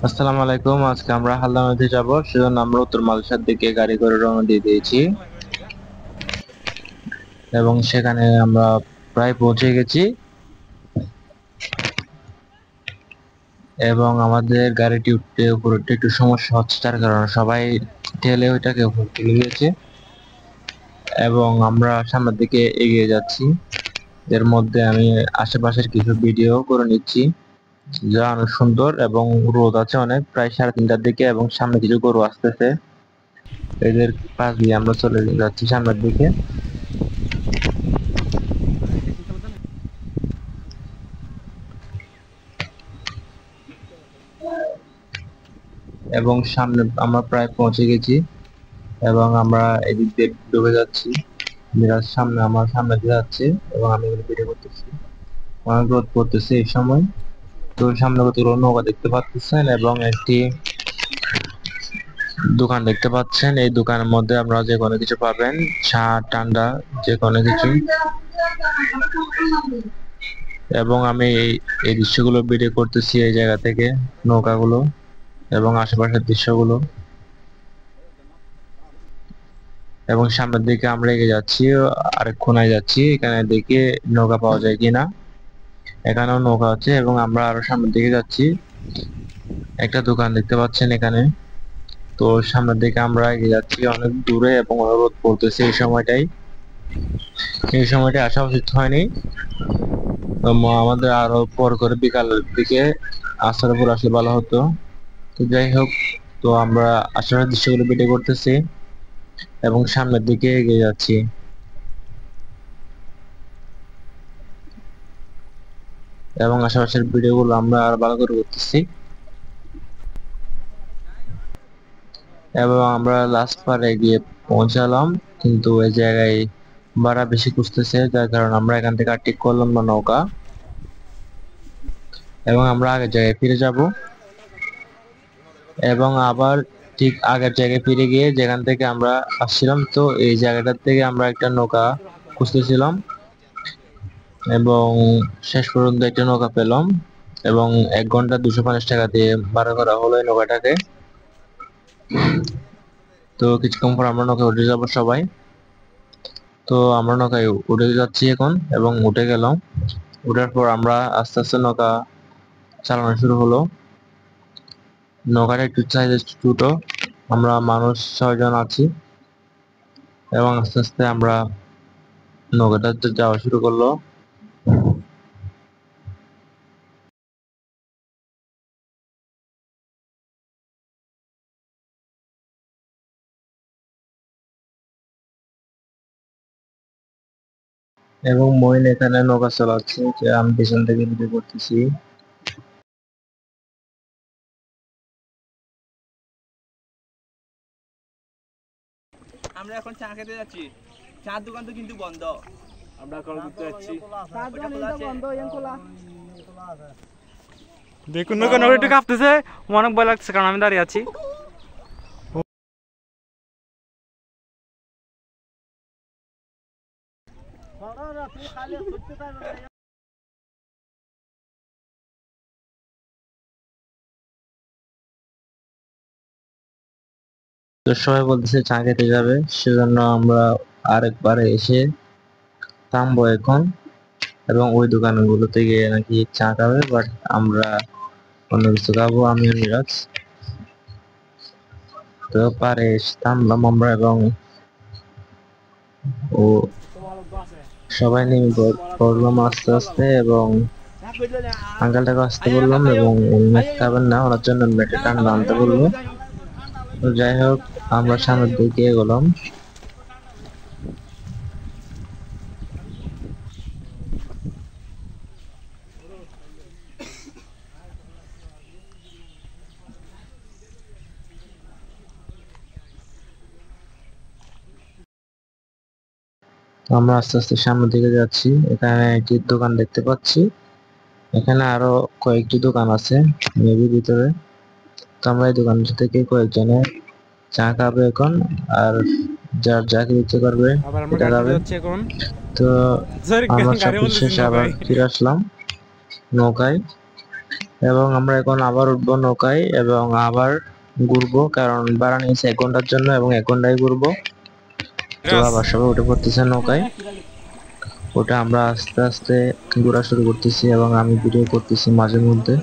আসসালামু আলাইকুম। আজকে আমরা হালদা নদী যাব, সেজন্য আমরা উত্তর মালয়েশিয়ার দিকে গাড়ি করে রওনা দিয়ে দিয়েছি এবং সেখানে আমরা প্রায় পৌঁছে গেছি এবং আমাদের গাড়িটি উঠতে উপরে উঠতে একটু সমস্যা হচ্ছে, তার কারণে সবাই ঠেলে ওইটাকে উপর তুলে দিয়েছে এবং আমরা সামনের দিকে এগিয়ে যাচ্ছি। এর মধ্যে আমি আশেপাশের কিছু ভিডিও করে নিচ্ছি, যা অনেক সুন্দর এবং রোদ আছে অনেক, প্রায় 3:30টার দিকে এবং সামনে কিছু গরু আসতেছে। এদের পাশ দিয়ে আমরা চলে যাচ্ছি সামনের দিকে এবং সামনে আমরা প্রায় পৌঁছে গেছি এবং আমরা এদিক দিয়ে ডুবে যাচ্ছি। মিরাজ সামনে আমার সামনে দিয়ে যাচ্ছে এবং আমি এগুলো ভিডিও করতেছি। অনেক রোদ পড়তেছে এই সময়। তো সামনে কতগুলো নৌকা দেখতে পাচ্ছেন এবং একটি দোকান দেখতে পাচ্ছেন। এই দোকানের মধ্যে আপনারা যে কোনো কিছু পাবেন, চা ঠান্ডা যে কোনো কিছু। এবং আমি এই দৃশ্যগুলো ভিডিও করতেছি এই জায়গা থেকে, নৌকাগুলো এবং আশেপাশের দৃশ্যগুলো। এবং সামনের দিকে আমরা এগিয়ে যাচ্ছি, আরেক কোনায় যাচ্ছি, এখানে দেখি নৌকা পাওয়া যায় কিনা। এখানেও নৌকা আছে এবং আমরা আরো সামনের দিকে যাচ্ছি। একটা দোকান দেখতে পাচ্ছেন এখানে। তো সামনের দিকে আমরা এগিয়ে যাচ্ছি অনেক দূরে এবং রোদ পড়তেছে এই সময়টা আসা উচিত হয়নি। তো আমাদের আরো পর করে বিকালের দিকে আসার উপর আসলে ভালো হতো। তো যাই হোক, তো আমরা আশেপাশের দৃশ্যগুলো ভিডিও করতেছি এবং সামনের দিকে এগিয়ে যাচ্ছি এবং আশেপাশের ভিডিওগুলো আমরা আর ভালো করে করতেছি। এবং আমরা লাস্ট পারে গিয়ে পৌঁছালাম, কিন্তু ওই জায়গায় ভাড়া বেশি খুঁজতেছে, যার কারণে আমরা এখান থেকে আর ঠিক করলাম না নৌকা এবং আমরা আগের জায়গায় ফিরে যাব এবং আবার ঠিক আগের জায়গায় ফিরে গিয়ে যেখান থেকে আমরা আসছিলাম, তো এই জায়গাটার থেকে আমরা একটা নৌকা খুঁজতেছিলাম এবং শেষ পর্যন্ত একটা নৌকা পেলাম এবং 1 ঘন্টা 250 টাকা দিয়ে ভাড়া করা হলো এই নৌকাটাকে। তো কিছুক্ষণ পর আমরা নৌকায় উঠে যাবো সবাই। তো আমরা নৌকায় উঠে যাচ্ছি এখন এবং উঠে গেলাম। উঠার পর আমরা আস্তে আস্তে নৌকা চালানো শুরু হলো। নৌকাটা একটু সাইজ ছোট, আমরা মানুষ 6 জন আছি এবং আস্তে আস্তে আমরা নৌকাটা যাওয়া শুরু করলো। এবং মইন এখানে নৌকা চালাচ্ছে, যে আমি পিছন থেকে ভিডিও করতেছি। আমরা এখন চা খেতে যাচ্ছি। চার দোকান তো কিন্তু বন্ধ। আমরা এখন ঘুরতে যাচ্ছি। চার দোকান কিন্তু বন্ধ, ইয়াং খোলা। দেখুন নৌকা নৌকা একটু কাঁপতেছে, অনেক ভয় লাগছে কারণ আমি দাঁড়িয়ে আছি। তো সবাই বলতেছে চা খেতে যাবে, সেজন্য আমরা আরেকবার এসে থামবো এখন এবং ওই দোকানগুলোতে গিয়ে নাকি চা খাবে, বাট আমরা অন্য কিছু খাবো, আমি আর মিরাজ। তো পারে এসে থামলাম আমরা এবং ও সবাই নেমে পড়লাম আস্তে আস্তে এবং আঙ্কেলটাকে আসতে বললাম এবং মেট খাবেন না, ওনার জন্য মেটে ঠান্ডা আনতে বলবো। তো যাই হোক, আমরা সামনের দিকে এগোলাম। আমরা আস্তে আস্তে সামনের দিকে যাচ্ছি। এখানে একটি দোকান দেখতে পাচ্ছি, এখানে আরো কয়েকটি দোকান আছে মেবি ভিতরে। তো আমরা এই দোকানটা থেকে কয়েকজনে চা খাবে এখন, আর যার যা খেতে ইচ্ছে করবে আবার আমরা এটা গাড়িতে খাবে। যাচ্ছি এখন। তো সরি আমরা গাড়ি সবকিছু বলতেছি শেষে আবার নৌকায়। ফিরে আসলাম নৌকায় এবং আমরা এখন আবার উঠবো নৌকায় এবং আবার ঘুরবো, কারণ ভাড়া নিয়েছে 1 ঘন্টার জন্য এবং 1 ঘন্টায় ঘুরবো। তো আবার সবাই উঠে পড়তেছে নৌকায়। ওটা আমরা আস্তে আস্তে ঘোরা শুরু করতেছি এবং আমি ভিডিও করতেছি মাঝে মধ্যে।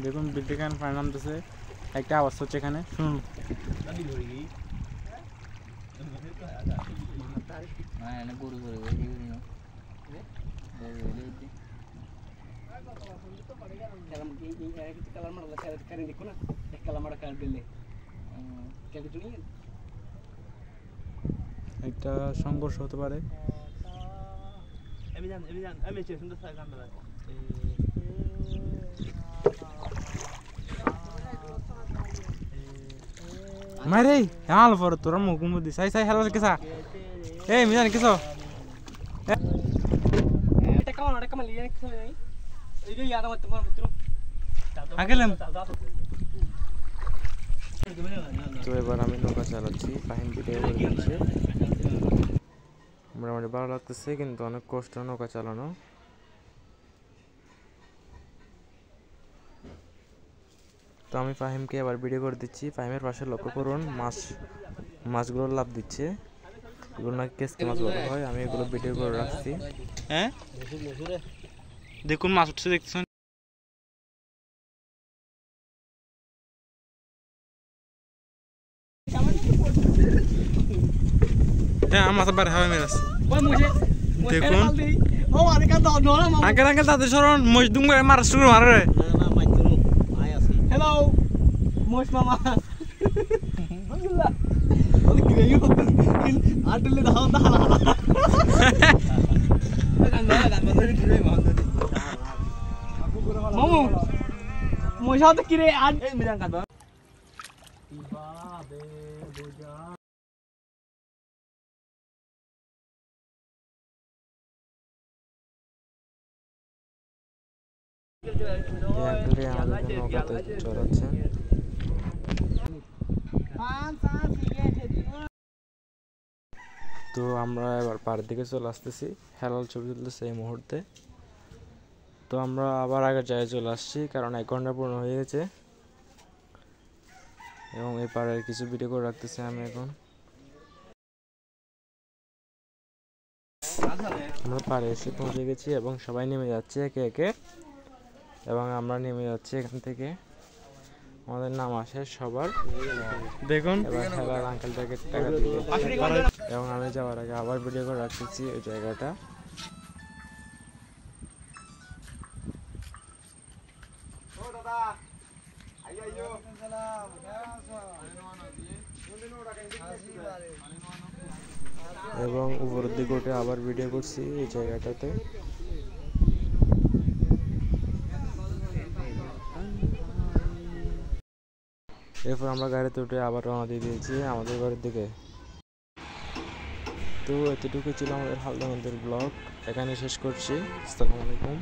দেখুন বিল্ডিং পানি নামতেছে, একটা আওয়াজ হচ্ছে এখানে, শুনুন। একটা সংঘর্ষ হতে পারে। মারে হাল পর তোরা মুখ মুদি সাই সাই হেলা কেসা এই মিজান কেসো এটা কাম না, এটা কাম লিয়ে কিছু নাই। এই যে ইয়াদা মত তোমার মিত্র আগেলাম। তো এবার আমি নৌকা চালাচ্ছি, ফাহিম ভিডিও করে দিচ্ছে। মোটামুটি ভালো লাগতেছে, কিন্তু অনেক কষ্ট নৌকা চালানো। তো আমি ফাহিমকে এবার ভিডিও করে দিচ্ছি। ফাহিমের পাশে লক্ষ্য করুন, মাছগুলো লাভ দিচ্ছে। এগুলো নাকি কেসকে মাছ বলা হয়, আমি এগুলো ভিডিও করে রাখছি। হ্যাঁ দেখুন মাছ উঠছে, দেখছেন। হ্যাঁ আমার তো বাইরে হাওয়া মেরাস ওই মুঝে দেখুন। ও আরে কা দাও না মামা আঙ্কেল আঙ্কেল তাদের সরণ মজদুম করে মারা শুরু মারে হ্যালো মোশ মামা ওই কি রে আটলে দাও দাও মামু মোশা তো কি রে আট মিজান কাদবা আঙ্কেলটি আমাদেরকে নৌকাতে চড়াচ্ছেন। তো আমরা এবার পাড়ের দিকে চলে আসতেছি, হেলাল ছবি তুলতেছে এই মুহূর্তে। তো আমরা আবার আগের জায়গায় চলে আসছি, কারণ 1 ঘন্টা পূর্ণ হয়ে গেছে এবং এই পাড়ের কিছু ভিডিও করে রাখতেছি আমি এখন। আমরা পাড়ে এসে পৌঁছে গেছি এবং সবাই নেমে যাচ্ছে একে একে, এবং আমরা নেমে যাচ্ছি এখান থেকে। আমাদের নাম আসে সবার, দেখুন এবার হেলাল আঙ্কেলটাকে টাকা দিবে এবং আমি যাওয়ার আগে আবার ভিডিও করে রাখতেছি ওই জায়গাটা। এবং উপরের দিকে উঠে আবার ভিডিও করছি এই জায়গাটাতে। এরপর আমরা গাড়িতে উঠে আবার রওনা দিয়ে দিয়েছি আমাদের বাড়ির দিকে। তো এতটুকু ছিল আমাদের হালদা নদীর ব্লগ, এখানে শেষ করছি। আসসালামু আলাইকুম।